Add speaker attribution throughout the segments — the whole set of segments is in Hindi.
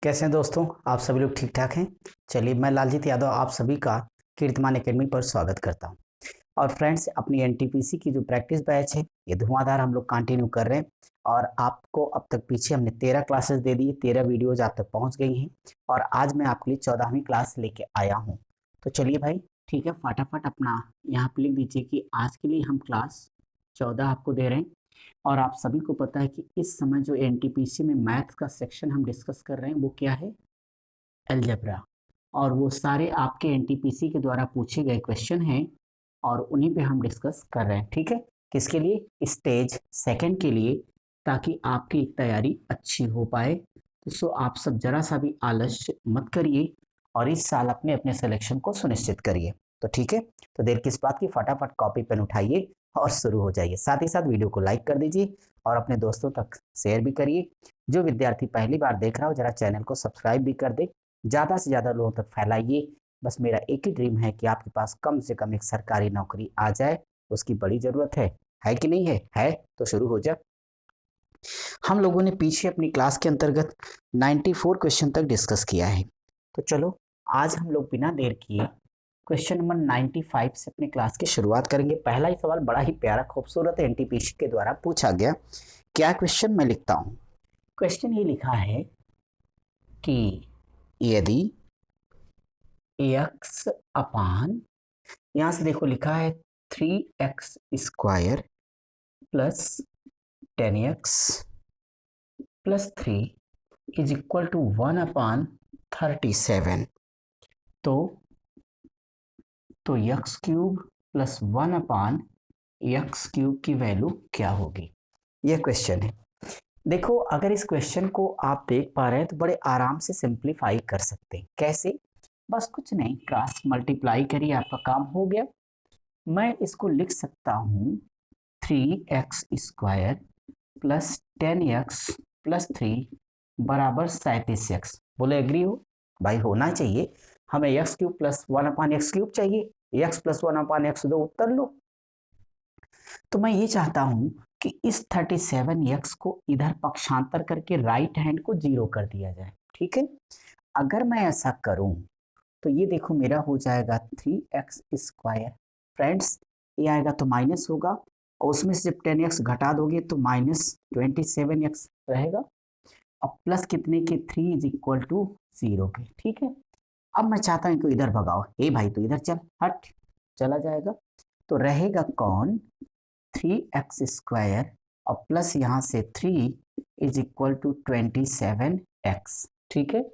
Speaker 1: कैसे हैं दोस्तों? आप सभी लोग ठीक ठाक हैं? चलिए, मैं लालजीत यादव आप सभी का कीर्तिमान एकेडमी पर स्वागत करता हूं। और फ्रेंड्स, अपनी एनटीपीसी की जो प्रैक्टिस बैच है ये धुआंधार हम लोग कंटिन्यू कर रहे हैं। और आपको अब तक पीछे हमने 13 क्लासेस दे दी, 13 वीडियोज आप तक पहुंच गई हैं। और आज मैं आपके लिए 14वीं क्लास लेके आया हूँ। तो चलिए भाई, ठीक है, फटाफट अपना यहाँ पे लिख दीजिए कि आज के लिए हम क्लास 14 आपको दे रहे हैं। और आप सभी को पता है कि इस समय जो एनटीपीसी में मैथ्स का सेक्शन हम डिस्कस कर रहे हैं वो क्या है? अलजेब्रा। और वो सारे आपके एनटीपीसी के द्वारा पूछे गए क्वेश्चन हैं और उन्हीं पे हम डिस्कस कर रहे हैं। ठीक है, किसके लिए? स्टेज सेकंड के लिए, ताकि आपकी तैयारी अच्छी हो पाए। तो सो आप सब जरा सा भी आलस्य मत करिए और इस साल अपने अपने सिलेक्शन को सुनिश्चित करिए। तो ठीक है, तो देर किस बात की, फटाफट कॉपी पेन उठाइए और शुरू हो जाइए। साथ ही साथ वीडियो को लाइक कर दीजिए और अपने दोस्तों तक शेयर भी करिए। जो विद्यार्थी पहली बार देख रहा हो जरा चैनल को सब्सक्राइब भी कर दे। ज़्यादा से ज़्यादा लोगों तक फैलाइए। बस मेरा एक ही ड्रीम है कि आपके पास कम से कम एक सरकारी नौकरी आ जाए। उसकी बड़ी ज़रूरत है कि नहीं है? है तो शुरू हो जाए। हम लोगों ने पीछे अपनी क्लास के अंतर्गत 94 क्वेश्चन तक डिस्कस किया है। तो चलो, आज हम लोग बिना देर किए क्वेश्चन नंबर 95 से अपनी क्लास की शुरुआत करेंगे। पहला ही सवाल बड़ा ही प्यारा खूबसूरत एनटीपीसी के द्वारा पूछा गया। क्या क्वेश्चन मैं लिखता हूँ? क्वेश्चन ये लिखा है कि यदि एक्स अपान, यहां से देखो लिखा है 3x square plus 10x plus 3 is equal to 1/37। तो एक्स क्यूब प्लस 1/x³ की वैल्यू क्या होगी? यह क्वेश्चन है। देखो, अगर इस क्वेश्चन को आप देख पा रहे हैं तो बड़े आराम से सिंप्लीफाई कर सकते हैं। कैसे? बस कुछ नहीं, क्रॉस मल्टीप्लाई करिए, आपका काम हो गया। मैं इसको लिख सकता हूँ 3x square plus 10x plus 3 बराबर 37x। बोले एग्री हो? भाई होना चाहिए। हमें एक्स क्यूब प्लस 1/x³ चाहिए। एक्स प्लस 1/x दो, उत्तर लो। तो मैं ये चाहता हूं कि इस 37x को इधर पक्षांतर करके राइट हैंड को 0 कर दिया जाए। ठीक है, अगर मैं ऐसा करूं तो ये देखो मेरा हो जाएगा 3x स्क्वायर। फ्रेंड्स, ये आएगा तो माइनस होगा और उसमें से जब 10x घटा दोगे तो -27x रहेगा। और प्लस कितने के? 3 इज इक्वल टू 0 के। ठीक है, अब मैं चाहता हूं कि इधर भगाओ। ए भाई तो इधर चल, हट, चला जाएगा। तो रहेगा कौन? 3x स्क्वायर और प्लस यहाँ से 3 इज इक्वल टू 27x। ठीक है,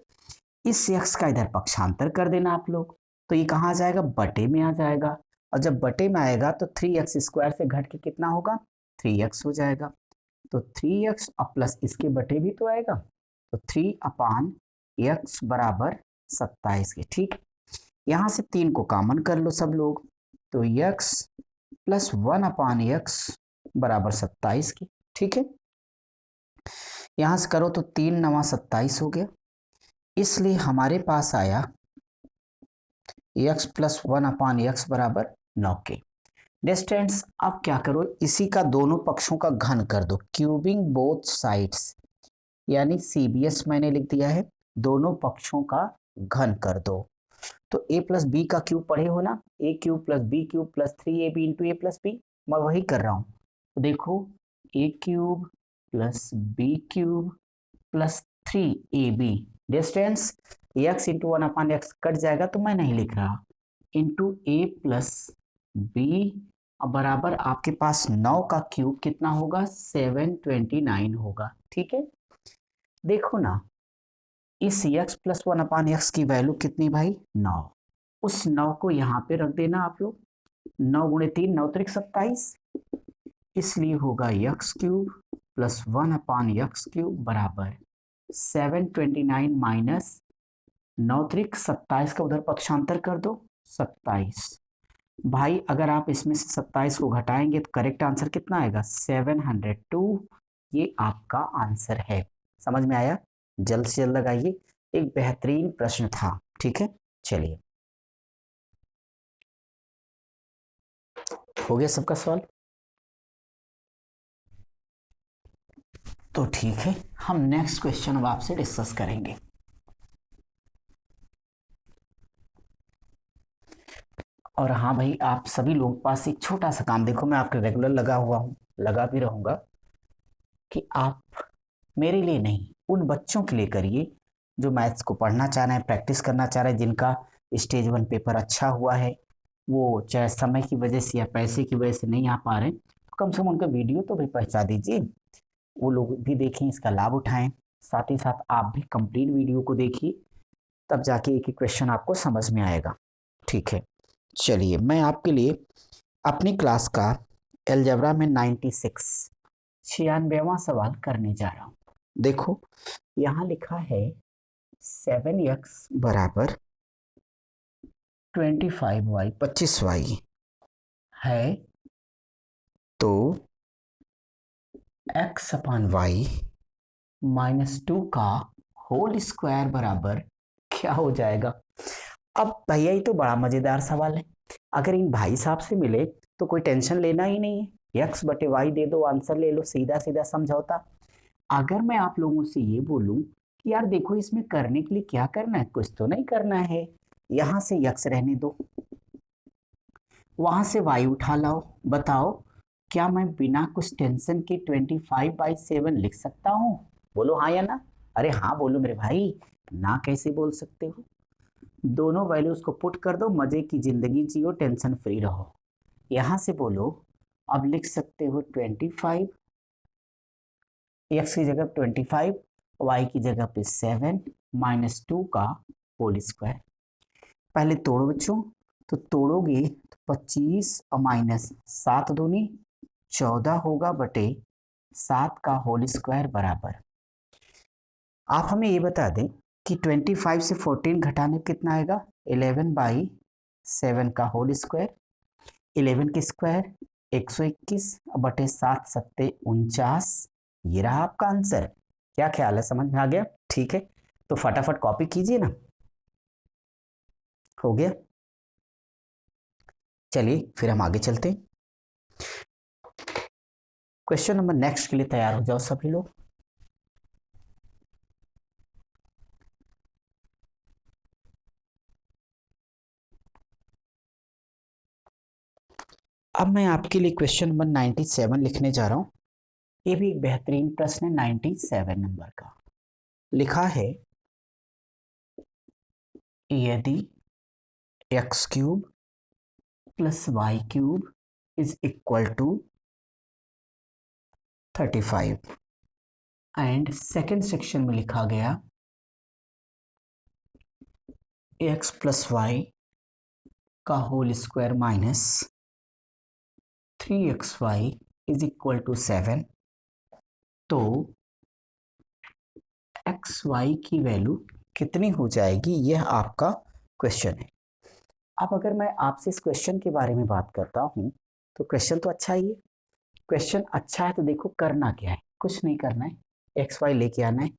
Speaker 1: इस x का इधर पक्षांतर कर देना आप लोग। तो ये कहाँ आ जाएगा? बटे में आ जाएगा। और जब बटे में आएगा तो 3x स्क्वायर से घट के कितना होगा? 3x हो जाएगा। तो 3x और प्लस इसके बटे भी तो आएगा, तो 3/x बराबर 27 के। ठीक, यहाँ से 3 को कॉमन कर लो सब लोग, तो x प्लस 1/x बराबर 27 की। ठीक है, यहाँ से करो तो 3 9 27 हो गया। इसलिए हमारे पास आया x प्लस 1/x बराबर 9 के। डिस्टेंस, अब क्या करो, इसी का दोनों पक्षों का घन कर दो, क्यूबिंग बोथ साइड्स, यानी CBS मैंने लिख दिया है। दोनों पक्षों का घन कर दो। तो a प्लस बी का क्यूब पढ़े हो ना, a³ plus b³ plus 3ab into a plus b. मैं वही कर रहा हूं। तो देखो, a³ plus b³ plus 3ab, distance x into 1/x cut जाएगा तो मैं नहीं लिख रहा, इंटू a प्लस बी बराबर आपके पास 9 का क्यूब कितना होगा? 729 होगा। ठीक है, देखो ना, इस x प्लस 1/x की वैल्यू कितनी भाई? 9। उस 9 को यहाँ पे रख देना आप लोग। 9 गुणे 3 9 त्रिक 27, इसलिए होगा x³ प्लस 1/x³ बराबर 729 माइनस 9 त्रिक 27 का उधर पक्षांतर कर दो 27। भाई अगर आप इसमें से 27 को घटाएंगे तो करेक्ट आंसर कितना आएगा? 702। ये आपका आंसर है। समझ में आया? जल्द से जल्द लगाइए, एक बेहतरीन प्रश्न था। ठीक है, चलिए, हो गया सबका सवाल? तो ठीक है, हम नेक्स्ट क्वेश्चन अब आपसे डिस्कस करेंगे। और हाँ भाई, आप सभी लोगों के पास एक छोटा सा काम, देखो मैं आपके रेगुलर लगा हुआ हूँ, लगा भी रहूंगा, कि आप मेरे लिए नहीं, उन बच्चों के लिए करिए जो मैथ्स को पढ़ना चाह रहे हैं, प्रैक्टिस करना चाह रहे हैं, जिनका स्टेज 1 पेपर अच्छा हुआ है, वो चाहे समय की वजह से या पैसे की वजह से नहीं आ पा रहे, तो कम से कम उनका वीडियो तो भी पहुंचा दीजिए, वो लोग भी देखें, इसका लाभ उठाएं। साथ ही साथ आप भी कंप्लीट वीडियो को देखिए, तब जाके एक एक क्वेश्चन आपको समझ में आएगा। ठीक है, चलिए मैं आपके लिए अपनी क्लास का अलजेब्रा में 96वां सवाल करने जा रहा हूँ। देखो यहाँ लिखा है 7x बराबर 25y 25y है, तो x अपान वाई -2 का होल स्क्वायर बराबर क्या हो जाएगा। अब भैया ये तो बड़ा मजेदार सवाल है, अगर इन भाई साहब से मिले तो कोई टेंशन लेना ही नहीं है, x बटे वाई दे दो, आंसर ले लो, सीधा सीधा समझौता। अगर मैं आप लोगों से ये बोलूं कि यार देखो इसमें करने के लिए क्या करना है, कुछ तो नहीं करना है, यहां से x रहने दो, वहां से y उठा लाओ, बताओ क्या मैं बिना कुछ टेंशन के 25/7 लिख सकता हूँ? बोलो हाँ या ना। अरे हाँ बोलो मेरे भाई, ना कैसे बोल सकते हो। दोनों वैल्यूज को पुट कर दो, मजे की जिंदगी जियो, टेंशन फ्री रहो। यहां से बोलो, अब लिख सकते हो 25, एक्स की जगह 25, वाई की जगह पे 7 -2 का होल स्क्वायर। पहले तोड़ो बच्चों, तो तोड़ोगे तो 25 और -7 दूनी 14 होगा, बटे 7 का होल स्क्वायर बराबर। आप हमें ये बता दें कि 25 से 14 घटाने कितना आएगा, 11/7 का होल स्क्वायर, 11 के स्क्वायर 121 बटे 7 सत्ते 49। ये रहा आपका आंसर। क्या ख्याल है, समझ में आ गया? ठीक है, तो फटाफट कॉपी कीजिए ना। हो गया, चलिए फिर हम आगे चलते हैं। क्वेश्चन नंबर नेक्स्ट के लिए तैयार हो जाओ सभी लोग। अब मैं आपके लिए क्वेश्चन नंबर 97 लिखने जा रहा हूं। ये भी एक बेहतरीन प्रश्न है, 97 नंबर का। लिखा है यदि x cube plus y cube is equal to 35, and second section में लिखा गया एक्स प्लस वाई का whole square minus 3xy is equal to 7, तो एक्स वाई की वैल्यू कितनी हो जाएगी, यह आपका क्वेश्चन है। अब अगर मैं आपसे इस क्वेश्चन के बारे में बात करता हूं, तो क्वेश्चन तो अच्छा ही है। क्वेश्चन अच्छा है तो देखो करना क्या है, कुछ नहीं करना है, एक्स वाई लेके आना है,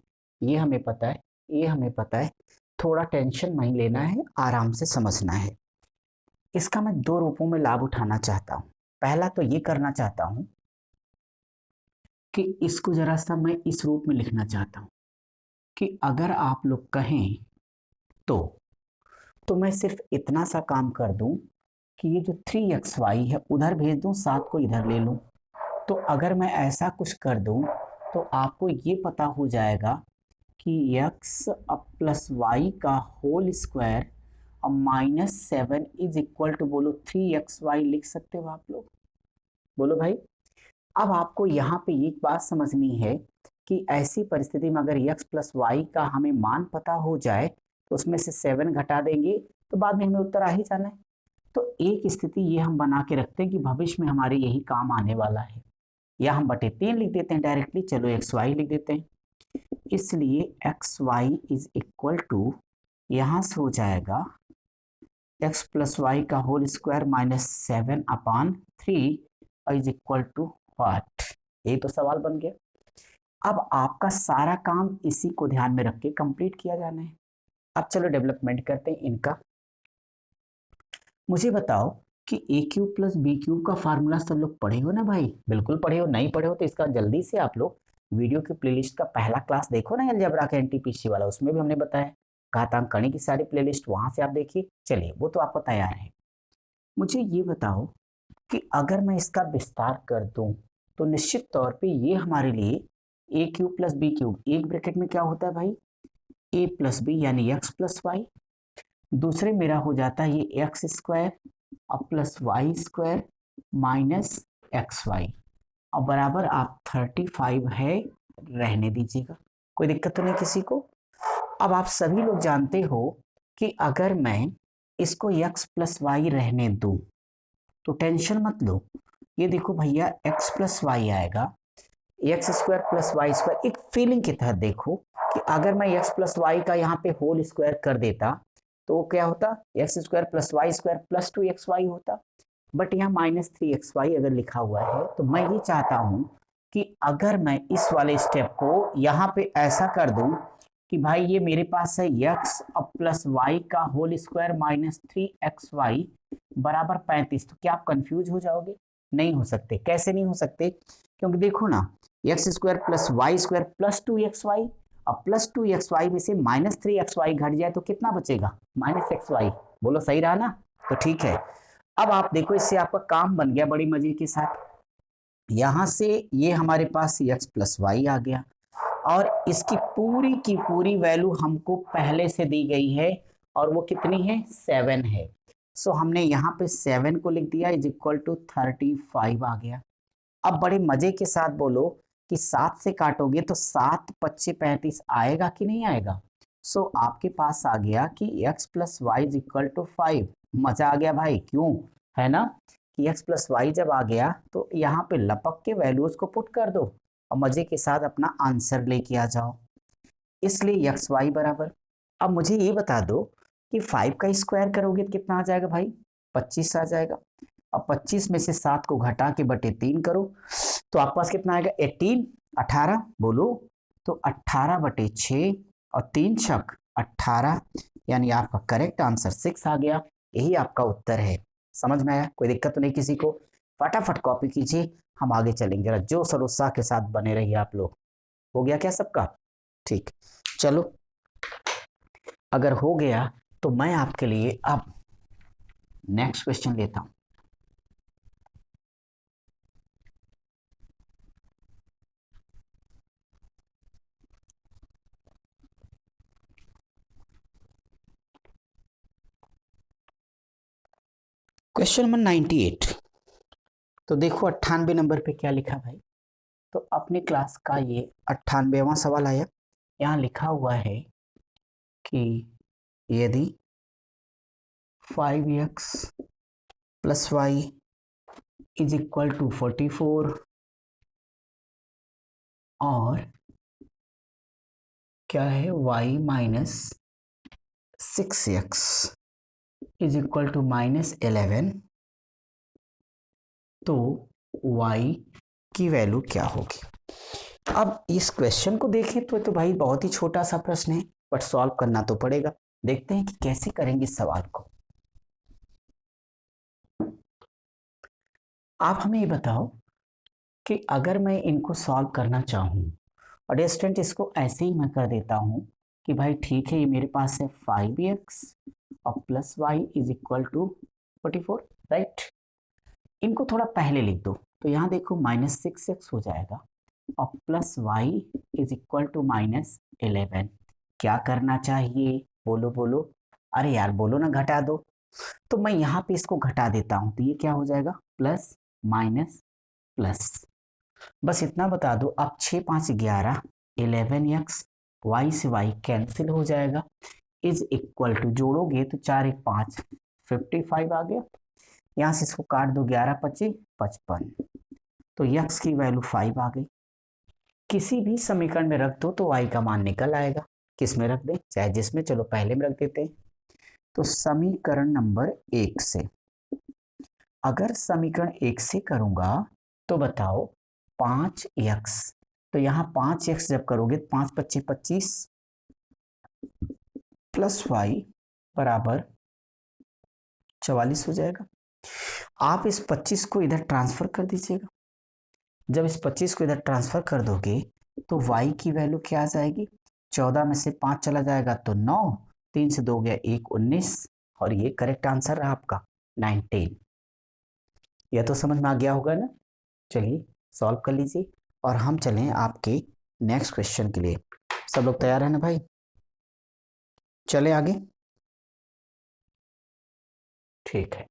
Speaker 1: ये हमें पता है, ये हमें पता है, थोड़ा टेंशन नहीं लेना है, आराम से समझना है। इसका मैं दो रूपों में लाभ उठाना चाहता हूं। पहला तो ये करना चाहता हूं कि इसको जरा सा मैं इस रूप में लिखना चाहता हूं कि अगर आप लोग कहें तो मैं सिर्फ इतना सा काम कर दूं कि ये जो 3xy है उधर भेज दूं, 7 को इधर ले लूं। तो अगर मैं ऐसा कुछ कर दूं तो आपको ये पता हो जाएगा कि x प्लस वाई का होल स्क्वायर और -7 इज इक्वल टू, बोलो 3xy लिख सकते हो आप लोग, बोलो भाई। अब आपको यहाँ पे एक बात समझनी है कि ऐसी परिस्थिति में अगर x प्लस वाई का हमें मान पता हो जाए तो उसमें से 7 घटा देंगे तो बाद में हमें उत्तर आ ही जाना है। तो एक स्थिति ये हम बना के रखते हैं कि भविष्य में हमारे यही काम आने वाला है, या हम बटे 3 लिख देते हैं डायरेक्टली, चलो एक्स वाई लिख देते हैं। इसलिए x y is equal to, यहां से हो जाएगा एक्स प्लस वाई का whole square -7 upon 3 is equal to what. ये तो सवाल बन गया। अब आपका सारा काम इसी को ध्यान में रख के कंप्लीट किया जाना है। अब चलो डेवलपमेंट करते हैं इनका। मुझे बताओ कि ए क्यूब प्लस बी क्यूब का फार्मूला सब लोग पढ़े हो ना भाई? बिल्कुल पढ़े हो, नहीं पढ़े हो तो इसका जल्दी से आप लोग वीडियो की प्लेलिस्ट का पहला क्लास देखो ना, अलजेब्रा का एनटीपीसी वाला, उसमें भी हमने बताया घातांक कणी की सारी प्लेलिस्ट, वहां से आप देखिए। चलिए वो तो आपको तैयार है। मुझे ये बताओ कि अगर मैं इसका विस्तार कर दूं तो निश्चित तौर पे ये हमारे लिए a cube plus b cube, एक ब्रैकेट में क्या होता है भाई, ए प्लस बी यानी एक्स प्लस वाई, दूसरे मेरा हो जाता है ये एक्स स्क्वायर अब plus y square minus x y, और बराबर आप 35 है, रहने दीजिएगा, कोई दिक्कत तो नहीं किसी को। अब आप सभी लोग जानते हो कि अगर मैं इसको x प्लस वाई रहने दूं तो टेंशन मत लो, ये देखो भैया x प्लस वाई आएगा, x square plus y square, एक फीलिंग के तहत देखो कि अगर मैं एक्स प्लस वाई का यहाँ पे होल स्क्वायर कर देता तो वो क्या होता, x square plus y square plus 2xy होता, बट यहाँ -3xy अगर लिखा हुआ है तो मैं ये चाहता हूँ कि अगर मैं इस वाले स्टेप को यहाँ पे ऐसा कर दूं कि भाई ये मेरे पास है x अब प्लस वाई का होल स्क्वायर -3xy बराबर 35, तो क्या आप कंफ्यूज हो जाओगे, नहीं हो सकते। कैसे नहीं हो सकते, क्योंकि देखो ना x square plus y square plus 2xy, अब प्लस 2xy में से -3xy घट जाए तो कितना बचेगा, -xy, बोलो सही रहा ना, तो ठीक है। अब आप देखो इससे आपका काम बन गया बड़ी मजे के साथ, यहां से ये हमारे पास x प्लस वाई आ गया और इसकी पूरी की पूरी वैल्यू हमको पहले से दी गई है और वो कितनी है, 7 है। सो हमने यहाँ पे 7 को लिख दिया इज इक्वल टू 35 आ गया। अब बड़े मजे के साथ बोलो कि 7 से काटोगे तो 7 पच्चे 35 आएगा कि नहीं आएगा। सो आपके पास आ गया कि x plus y is equal to 5। मजा आ गया भाई, क्यों, है ना, कि x प्लस वाई जब आ गया तो यहाँ पे लपक के वैल्यूज को पुट कर दो और मजे के साथ अपना आंसर लेके आ जाओ, इसलिए एक्स वाई बराबर। अब मुझे ये बता दो कि 5 का स्क्वायर करोगे तो कितना आ जाएगा भाई, 25 आ जाएगा। अब 25 में से 7 को घटा के बटे 3 करो तो आपके पास कितना आएगा, 18, 18 बोलो, तो 18 बटे 6 और 3 छक 18, यानी आपका करेक्ट आंसर 6 आ गया, यही आपका उत्तर है। समझ में आया, कोई दिक्कत तो नहीं किसी को, फटाफट कॉपी कीजिए, हम आगे चलेंगे, जरा जोश और उत्साह के साथ बने रहिए आप लोग। हो गया क्या सबका, ठीक, चलो अगर हो गया तो मैं आपके लिए अब नेक्स्ट क्वेश्चन लेता हूं। Question number 98। तो देखो 98 नंबर पे क्या लिखा भाई, तो अपनी क्लास का ये 98वां सवाल आया, यहाँ लिखा हुआ है कि यदि 5x plus y is equal to 44 और क्या है y minus 6x is equal to -11, तो y की वैल्यू क्या होगी। अब इस क्वेश्चन को देखें तो भाई बहुत ही छोटा सा प्रश्न है, बट सॉल्व करना तो पड़ेगा। देखते हैं कि कैसे करेंगे इस सवाल को। आप हमें ये बताओ कि अगर मैं इनको सॉल्व करना चाहूँ, और स्टूडेंट इसको ऐसे ही मैं कर देता हूँ कि भाई ठीक है, ये मेरे पास है 5x और plus y is equal to 44, right. इनको थोड़ा पहले लिख दो, तो यहाँ देखो -6x हो जाएगा और plus y is equal to -11। क्या करना चाहिए, बोलो बोलो, अरे यार बोलो ना, घटा दो। तो मैं यहाँ पे इसको घटा देता हूँ, तो ये क्या हो जाएगा, प्लस माइनस प्लस, बस इतना बता दो। अब 6 5 11, 11x, वाई से वाई कैंसिल हो जाएगा, इज इक्वल टू जोड़ोगे तो 4 1 5, 55 आ गया। यहाँ से इसको काट दो, 11 25 55, तो x की वैल्यू 5 आ गई। किसी भी समीकरण में रख दो तो y का मान निकल आएगा, किस में रख दें, चाहे जिसमें, चलो पहले में रख देते हैं। तो समीकरण नंबर 1 से, अगर समीकरण 1 से करूंगा तो बताओ 5x, तो यहाँ 5x जब करोगे 5 25 25 प्लस वाई बराबर 44 हो जाएगा। आप इस 25 को इधर ट्रांसफर कर दीजिएगा, जब इस 25 को इधर ट्रांसफर कर दोगे तो y की वैल्यू क्या आ जाएगी, 14 में से 5 चला जाएगा तो 9, 3 से 2 गया 1 19, और ये करेक्ट आंसर रहा आपका 19। यह तो समझ में आ गया होगा ना। चलिए सॉल्व कर लीजिए और हम चलें आपके नेक्स्ट क्वेश्चन के लिए। सब लोग तैयार है ना भाई? चले आगे। ठीक है।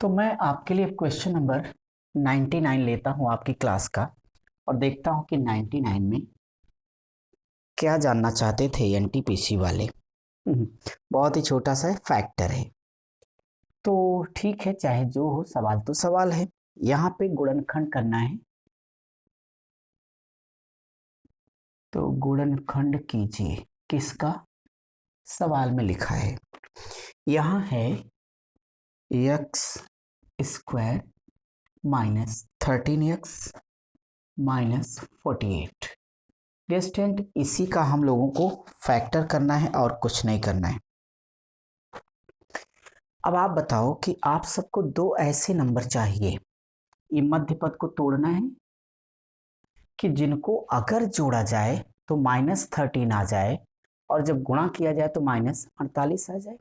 Speaker 1: तो मैं आपके लिए क्वेश्चन नंबर 99 लेता हूं आपकी क्लास का और देखता हूं कि 99 में क्या जानना चाहते थे एनटीपीसी वाले। बहुत ही छोटा सा फैक्टर है, तो ठीक है, चाहे जो हो, सवाल तो सवाल है। यहाँ पे गुणनखंड करना है, तो गुणनखंड कीजिए। किसका? सवाल में लिखा है, यहाँ है x square minus 13x minus 48। Distant इसी का हम लोगों को फैक्टर करना है और कुछ नहीं करना है। अब आप बताओ कि आप सबको दो ऐसे नंबर चाहिए, ये मध्य पद को तोड़ना है कि जिनको अगर जोड़ा जाए तो -13 आ जाए और जब गुणा किया जाए तो -48 आ जाए।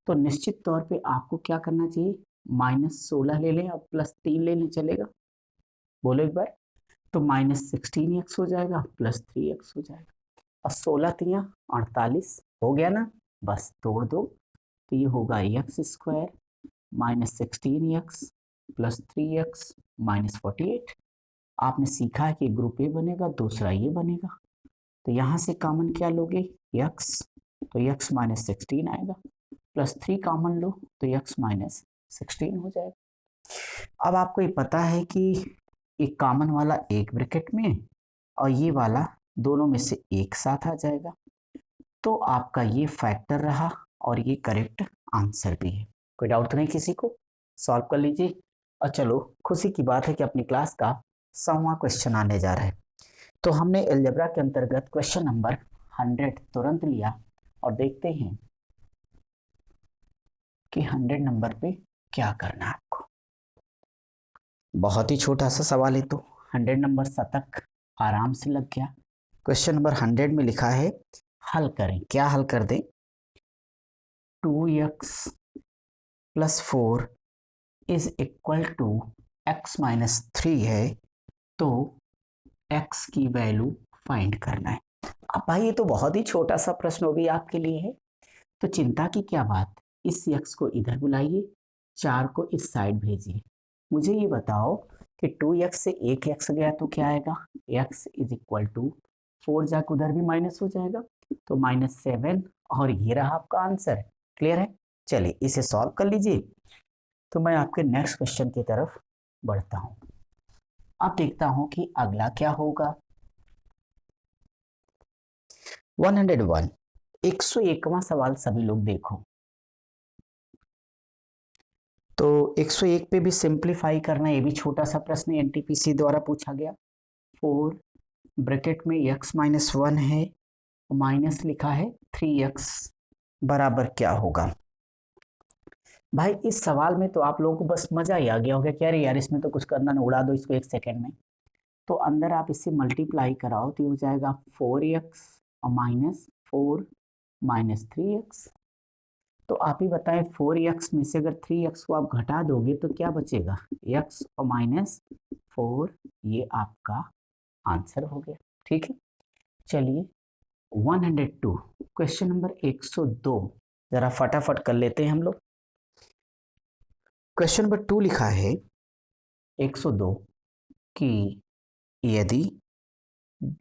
Speaker 1: तो निश्चित तौर पे आपको क्या करना चाहिए, -16 ले लें और +3 ले लें, चलेगा? बोलो एक बार। तो -16x हो जाएगा, +3x हो जाएगा और 16 तिया 48 हो गया ना। बस तोड़ दो, तो ये होगा एक्स स्क्वायर -16x +3x -48। आपने सीखा है कि ग्रुप ए बनेगा, दूसरा ये बनेगा। तो यहाँ से कॉमन क्या लोगे, x, तो x -16 आएगा, +3 कॉमन लो तो x -16 हो जाएगा। अब आपको ये पता है कि एक कॉमन वाला एक ब्रैकेट में और ये वाला दोनों में से एक साथ आ जाएगा। तो आपका ये फैक्टर रहा और ये करेक्ट आंसर भी है। कोई डाउट तो नहीं किसी को? सॉल्व कर लीजिए। और चलो, खुशी की बात है कि अपनी क्लास का 100वां क्वेश्चन आने जा रहा है। तो हमने अलजेब्रा के अंतर्गत क्वेश्चन नंबर 100 तुरंत लिया और देखते हैं कि 100 नंबर पे क्या करना है आपको। बहुत ही छोटा सा सवाल है, तो 100 नंबर शतक आराम से लग गया। क्वेश्चन नंबर 100 में लिखा है, हल करें। क्या हल कर दें? 2x + 4 is equal to x - 3 है, तो x की वैल्यू फाइंड करना है। अब भाई ये तो बहुत ही छोटा सा प्रश्न हो भी आपके लिए है, तो चिंता की क्या बात। इस x को इधर बुलाइए, 4 को इस साइड भेजिए। मुझे ये बताओ कि 2x से एक x गया तो क्या आएगा, x इज इक्वल टू 4 जाकर उधर भी माइनस हो जाएगा, तो -7 और ये रहा आपका आंसर। क्लियर है? चलिए इसे सॉल्व कर लीजिए। तो मैं आपके नेक्स्ट क्वेश्चन की तरफ बढ़ता हूं। अब देखता हूं कि अगला क्या होगा। 101, 101वां सवाल सभी लोग देखो। तो 101 पे भी सिंप्लीफाई करना, ये भी छोटा सा प्रश्न एनटीपीसी द्वारा पूछा गया। 4 ब्रैकेट में x - 1 है, माइनस लिखा है 3x बराबर क्या होगा। भाई इस सवाल में तो आप लोगों को बस मजा ही आ गया होगा कि अरे यार इसमें तो कुछ करना नहीं, उड़ा दो इसको एक सेकेंड में। तो अंदर आप इससे मल्टीप्लाई कराओ तो हो जाएगा 4x और -4 -3x। तो आप ही बताएं 4x में से अगर 3x को आप घटा दोगे तो क्या बचेगा, x और -4, ये आपका आंसर हो गया। ठीक है, चलिए 102, क्वेश्चन नंबर 102 जरा फटाफट कर लेते हैं हम लोग। क्वेश्चन नंबर 2 लिखा है 102 कि यदि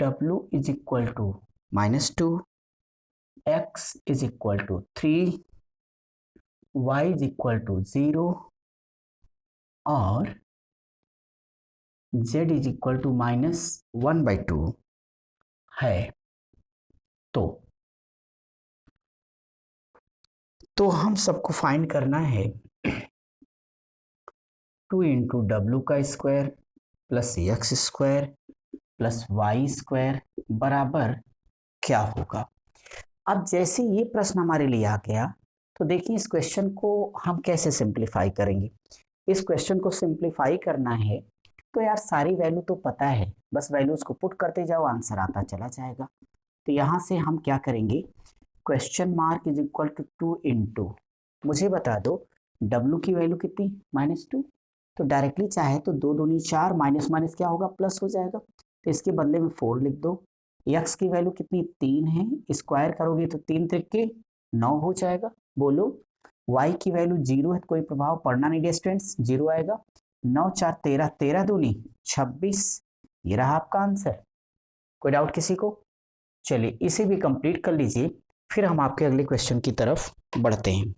Speaker 1: w is equal to -2, x is equal to 3, y is equal to 0 और z इज इक्वल टू -1/2 है, तो हम सबको फाइंड करना है 2 इंटू डब्ल्यू का square plus x square plus y square बराबर क्या होगा। अब जैसे ये प्रश्न हमारे लिए आ गया, तो देखिए इस क्वेश्चन को हम कैसे सिंप्लीफाई करेंगे। इस क्वेश्चन को सिंप्लीफाई करना है तो यार सारी वैल्यू तो पता है, बस वैल्यूज को पुट करते जाओ, आंसर आता चला जाएगा। तो यहाँ से हम क्या करेंगे, question mark is equal to 2 into, मुझे बता दो W की वैल्यू कितनी, -2। तो डायरेक्टली चाहे तो 2 दूनी 4, माइनस माइनस क्या होगा, प्लस हो जाएगा। तो इसके बदले में 4 लिख दो। x की वैल्यू कितनी, 3 है, स्क्वायर करोगे तो 3 त्रिके 9 हो जाएगा। बोलो y की वैल्यू 0 है, कोई प्रभाव पड़ना नहीं डियर स्टूडेंट्स, 0 आएगा। 9 4 13, 13 दूनी 26, ये रहा आपका आंसर। कोई डाउट किसी को? चलिए इसे भी कंप्लीट कर लीजिए, फिर हम आपके अगले क्वेश्चन की तरफ बढ़ते हैं।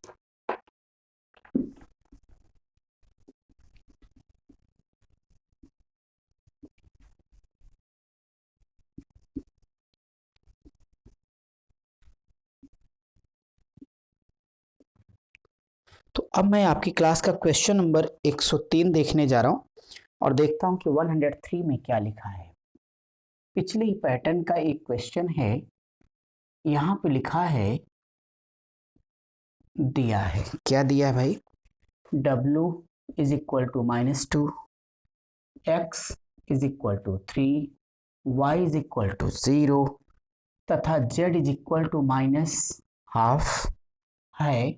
Speaker 1: तो अब मैं आपकी क्लास का क्वेश्चन नंबर 103 देखने जा रहा हूं और देखता हूं कि 103 में क्या लिखा है। पिछले ही पैटर्न का एक क्वेश्चन है, यहां पे लिखा है, दिया है, क्या दिया है भाई, W is equal to -2, x is equal to 3, y is equal to 0 तथा z इज इक्वल टू -12 है।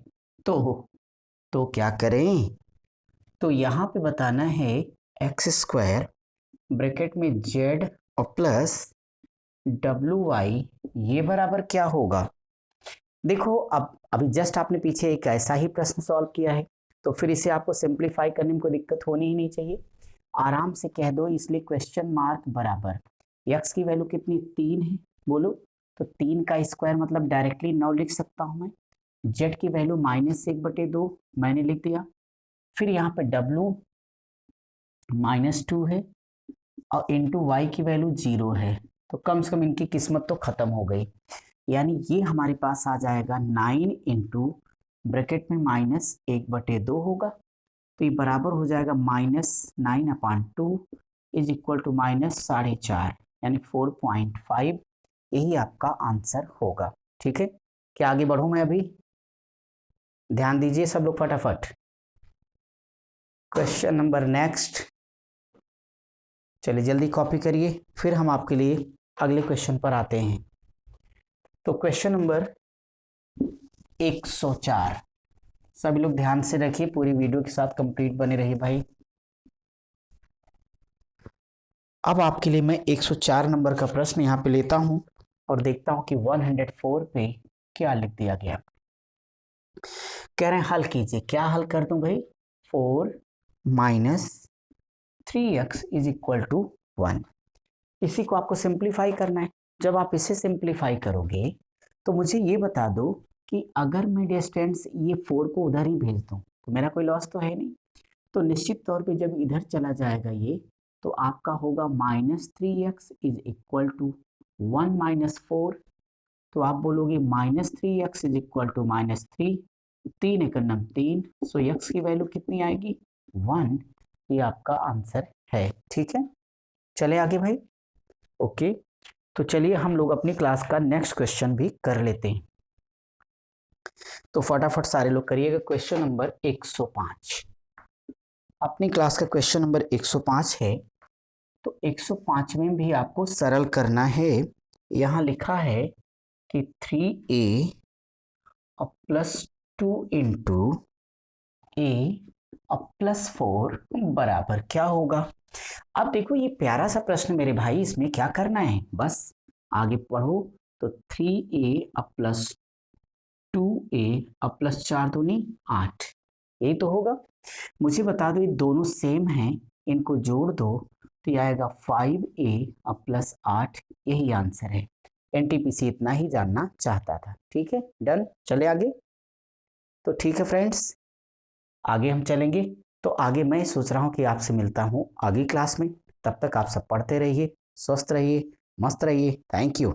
Speaker 1: तो क्या करें, तो यहाँ पे बताना है एक्स स्क्वायर ब्रैकेट में z और प्लस WY ये बराबर क्या होगा। देखो अब अभी जस्ट आपने पीछे एक ऐसा ही प्रश्न सॉल्व किया है, तो फिर इसे आपको सिंप्लीफाई करने में कोई दिक्कत होनी ही नहीं चाहिए, आराम से कह दो। इसलिए क्वेश्चन मार्क बराबर x की वैल्यू कितनी, 3 है, बोलो। तो 3 का स्क्वायर मतलब डायरेक्टली 9 लिख सकता हूं मैं। z की वैल्यू -1/2 मैंने लिख दिया। फिर यहाँ पे W -2 है और इंटू वाई की वैल्यू 0 है, तो कम से कम इनकी किस्मत तो खत्म हो गई। यानी ये हमारे पास आ जाएगा 9 इंटू ब्रैकेट में -1/2 होगा, तो ये बराबर हो जाएगा -9/2 इज इक्वल टू -4.5 यानी 4.5, यही आपका आंसर होगा। ठीक है, क्या आगे बढ़ूं मैं अभी, ध्यान दीजिए सब लोग फटाफट। क्वेश्चन नंबर नेक्स्ट, चलिए जल्दी कॉपी करिए, फिर हम आपके लिए अगले क्वेश्चन पर आते हैं। तो क्वेश्चन नंबर 104, सभी लोग ध्यान से रखिए, पूरी वीडियो के साथ कंप्लीट बने रहिए भाई। अब आपके लिए मैं 104 नंबर का प्रश्न यहाँ पे लेता हूं और देखता हूं कि 104 पे क्या लिख दिया गया। कह रहे हैं हल कीजिए, क्या हल कर दूं भाई, 4 - 3x इज इक्वल टू 1। इसी को आपको सिंप्लीफाई करना है। जब आप इसे सिंप्लीफाई करोगे तो मुझे ये बता दो कि अगर मैं डिस्टेंस ये 4 को उधर ही भेज दूं तो मेरा कोई लॉस तो है नहीं। तो निश्चित तौर पे जब इधर चला जाएगा ये, तो आपका होगा -3x इज इक्वल टू 1 - 4। तो आप बोलोगे -3x इज इक्वल टू -3, 3 एक नम 3, सो x की वैल्यू कितनी आएगी, 1। ये आपका आंसर है। ठीक है, चले आगे भाई। ओके, तो चलिए हम लोग अपनी क्लास का नेक्स्ट क्वेश्चन भी कर लेते हैं। तो फटाफट सारे लोग करिएगा क्वेश्चन नंबर 105। अपनी क्लास का क्वेश्चन नंबर 105 है। तो 105 में भी आपको सरल करना है। यहां लिखा है कि 3a plus 2 into a plus 4 बराबर क्या होगा। अब देखो ये प्यारा सा प्रश्न मेरे भाई, इसमें क्या करना है, बस आगे पढ़ो। तो 3a प्लस 2a प्लस 4 दूनी 8, यही तो होगा। मुझे बता दो ये दोनों सेम हैं, इनको जोड़ दो तो ये आएगा 5a प्लस 8, यही आंसर है। एनटीपीसी इतना ही जानना चाहता था। ठीक है, डन, चले आगे। तो ठीक है फ्रेंड्स, आगे हम चलेंगे। तो आगे मैं सोच रहा हूँ कि आपसे मिलता हूँ अगली क्लास में। तब तक आप सब पढ़ते रहिए, स्वस्थ रहिए, मस्त रहिए। Thank you.